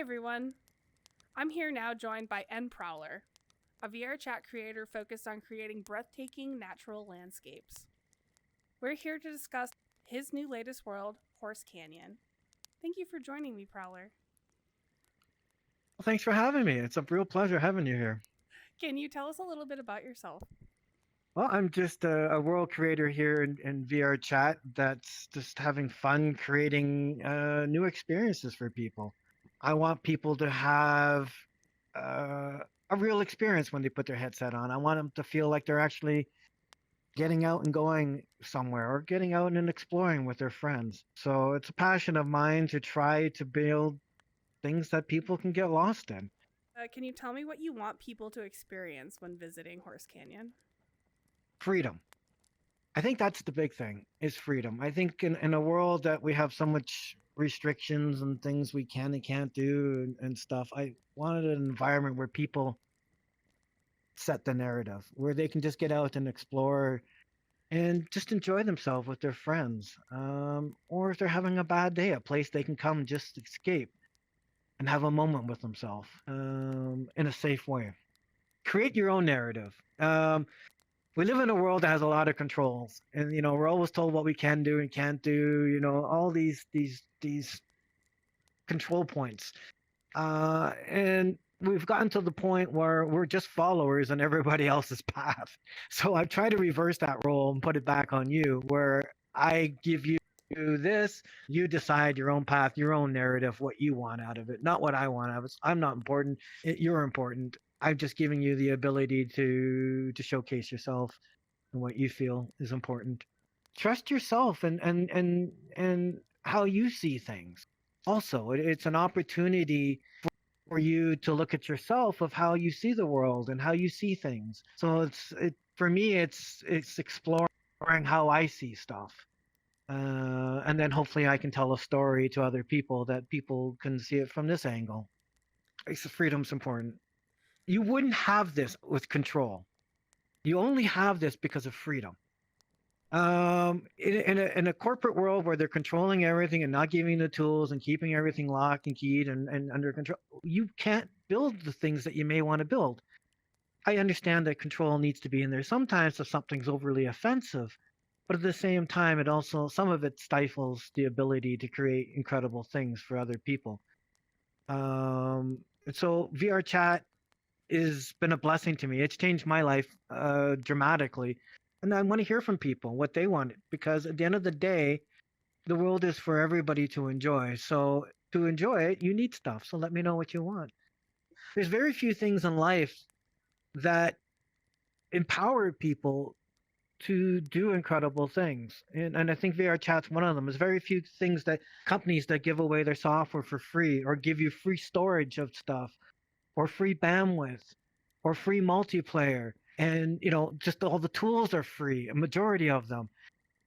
everyone. I'm here now joined by NProwler, a VR chat creator focused on creating breathtaking natural landscapes. We're here to discuss his new latest world, Horse Canyon. Thank you for joining me, Prowler. Well, thanks for having me. It's a real pleasure having you here. Can you tell us a little bit about yourself? Well, I'm just a world creator here in VR chat that's just having fun creating new experiences for people. I want people to have a real experience when they put their headset on. I want them to feel like they're actually getting out and going somewhere or getting out and exploring with their friends. So it's a passion of mine to try to build things that people can get lost in. Can you tell me what you want people to experience when visiting Horse Canyon? Freedom. I think that's the big thing is freedom. I think in a world that we have so much restrictions and things we can and can't do and stuff, I wanted an environment where people set the narrative, where they can just get out and explore and just enjoy themselves with their friends. Or if they're having a bad day, a place they can come just escape and have a moment with themselves in a safe way. Create your own narrative. We live in a world that has a lot of controls, and we're always told what we can do and can't do. All these control points, and we've gotten to the point where we're just followers on everybody else's path. So I've tried to reverse that role and put it back on you, where I give you this, you decide your own path, your own narrative, what you want out of it, not what I want out of it. I'm not important. You're important. I'm just giving you the ability to showcase yourself and what you feel is important. Trust yourself and how you see things. Also, it's an opportunity for you to look at yourself of how you see the world and how you see things. So for me, it's exploring how I see stuff. And then hopefully I can tell a story to other people that people can see it from this angle. Freedom's important. You wouldn't have this with control. You only have this because of freedom. In a corporate world where they're controlling everything and not giving the tools and keeping everything locked and keyed and under control, you can't build the things that you may want to build. I understand that control needs to be in there sometimes if something's overly offensive, but at the same time, it also some of it stifles the ability to create incredible things for other people. And so VR chat has been a blessing to me. It's changed my life dramatically. And I want to hear from people what they want because at the end of the day, the world is for everybody to enjoy. So to enjoy it, you need stuff. So let me know what you want. There's very few things in life that empower people to do incredible things. And I think VR chat's one of them. There's very few things that companies that give away their software for free or give you free storage of stuff or free bandwidth or free multiplayer. And just all the tools are free, a majority of them,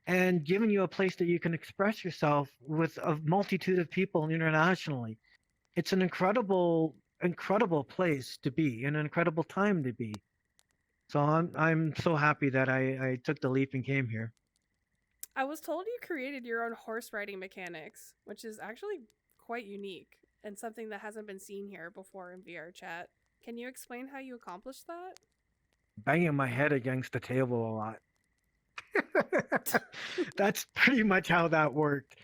and giving you a place that you can express yourself with a multitude of people internationally. It's an incredible place to be, an incredible time to be. So I'm so happy that I took the leap and came here. I was told you created your own horse riding mechanics, which is actually quite unique and something that hasn't been seen here before in VR chat. Can you explain how you accomplished that? Banging my head against the table a lot. That's pretty much how that worked.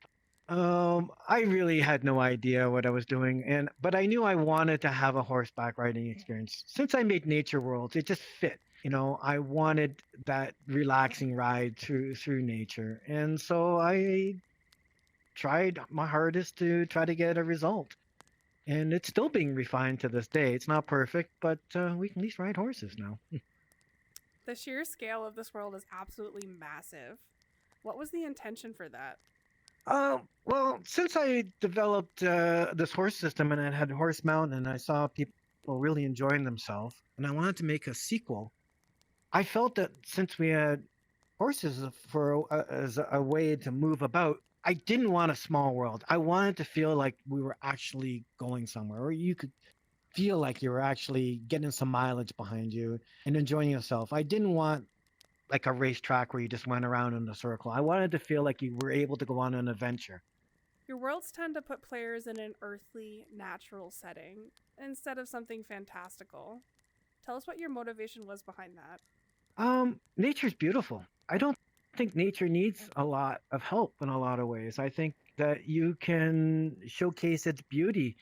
I really had no idea what I was doing, but I knew I wanted to have a horseback riding experience. Since I made nature worlds, it just fit. I wanted that relaxing ride through nature, and so I tried my hardest to try to get a result. And it's still being refined to this day. It's not perfect, but we can at least ride horses now. The sheer scale of this world is absolutely massive. What was the intention for that? Well, since I developed this horse system and I had Horse Mountain and I saw people really enjoying themselves, and I wanted to make a sequel, I felt that since we had horses as a way to move about, I didn't want a small world. I wanted to feel like we were actually going somewhere, or you could feel like you were actually getting some mileage behind you and enjoying yourself. I didn't want like a racetrack where you just went around in a circle. I wanted to feel like you were able to go on an adventure. Your worlds tend to put players in an earthly, natural setting instead of something fantastical. Tell us what your motivation was behind that. Nature's beautiful. I don't think nature needs a lot of help in a lot of ways. I think that you can showcase its beauty,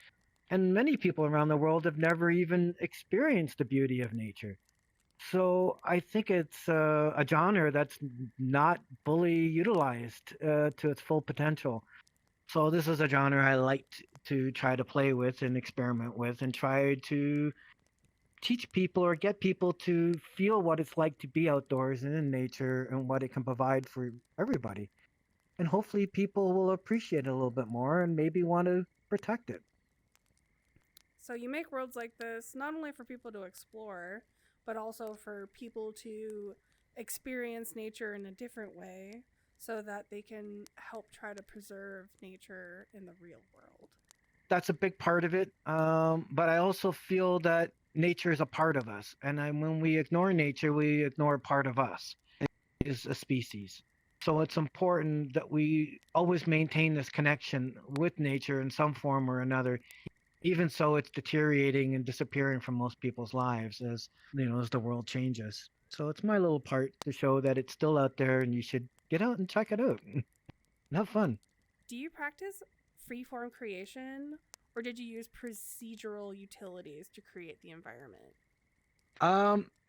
and many people around the world have never even experienced the beauty of nature. So I think it's a genre that's not fully utilized to its full potential. So this is a genre I liked to try to play with and experiment with and try to teach people or get people to feel what it's like to be outdoors and in nature and what it can provide for everybody. And hopefully people will appreciate it a little bit more and maybe want to protect it. So you make worlds like this not only for people to explore, but also for people to experience nature in a different way so that they can help try to preserve nature in the real world. That's a big part of it. But I also feel that nature is a part of us. And when we ignore nature, we ignore a part of us, is a species. So it's important that we always maintain this connection with nature in some form or another, even so it's deteriorating and disappearing from most people's lives as as the world changes. So it's my little part to show that it's still out there and you should get out and check it out and have fun. Do you practice freeform creation or did you use procedural utilities to create the environment?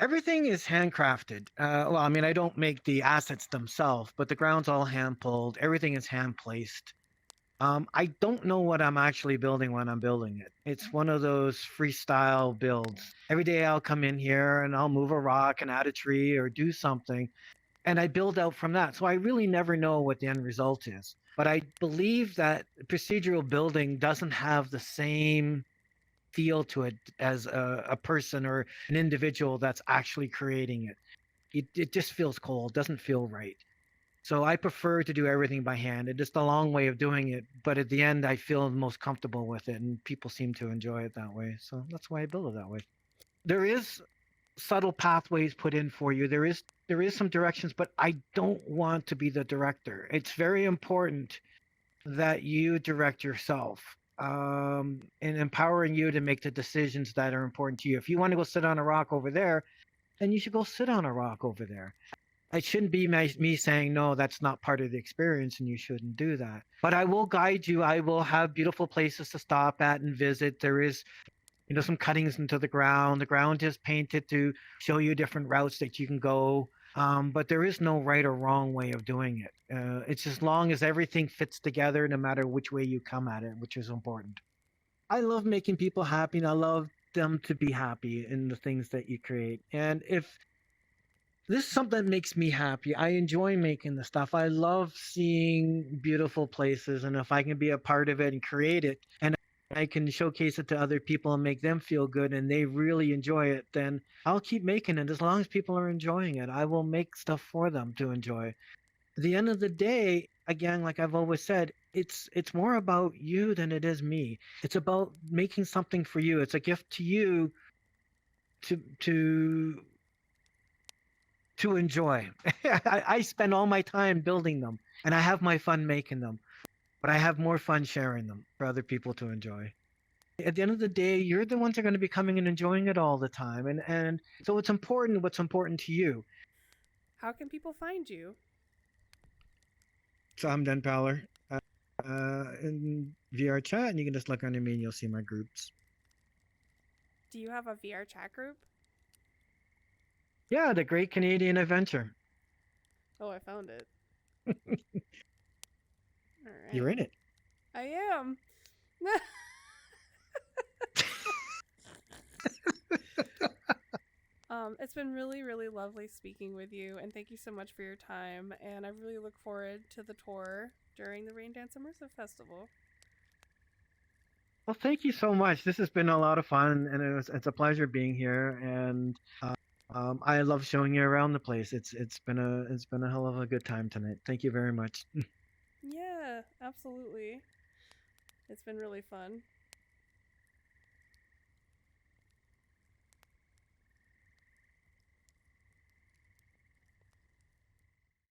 Everything is handcrafted. Well, I mean, I don't make the assets themselves, but the ground's all hand pulled. Everything is hand placed. I don't know what I'm actually building when I'm building it. It's one of those freestyle builds. Every day I'll come in here and I'll move a rock and add a tree or do something, and I build out from that. So I really never know what the end result is. But I believe that procedural building doesn't have the same feel to it as a person or an individual that's actually creating it. It just feels cold, doesn't feel right. So I prefer to do everything by hand. It's just a long way of doing it, but at the end, I feel most comfortable with it, and people seem to enjoy it that way. So that's why I build it that way. There is subtle pathways put in for you. There is some directions, but I don't want to be the director. It's very important that you direct yourself and empowering you to make the decisions that are important to you. If you want to go sit on a rock over there, then you should go sit on a rock over there. It shouldn't be me saying, no, that's not part of the experience and you shouldn't do that. But I will guide you. I will have beautiful places to stop at and visit. There is, some cuttings into the ground. The ground is painted to show you different routes that you can go. But there is no right or wrong way of doing it. It's as long as everything fits together, no matter which way you come at it, which is important. I love making people happy and I love them to be happy in the things that you create. And if this is something that makes me happy. I enjoy making the stuff. I love seeing beautiful places. And if I can be a part of it and create it and I can showcase it to other people and make them feel good and they really enjoy it, then I'll keep making it. As long as people are enjoying it, I will make stuff for them to enjoy. At the end of the day, again, like I've always said, it's more about you than it is me. It's about making something for you. It's a gift to you to to enjoy. I spend all my time building them and I have my fun making them, but I have more fun sharing them for other people to enjoy. At the end of the day, you're the ones that are going to be coming and enjoying it all the time. And so it's important what's important to you. How can people find you? So I'm NProwler in VR chat, and you can just look under me and you'll see my groups. Do you have a VR chat group? Yeah, the Great Canadian Adventure. Oh, I found it. All right. You're in it. I am. It's been really, really lovely speaking with you, and thank you so much for your time. And I really look forward to the tour during the Raindance Immersive Festival. Well, thank you so much. This has been a lot of fun, and it's a pleasure being here. And I love showing you around the place. It's been a hell of a good time tonight. Thank you very much. Yeah, absolutely. It's been really fun.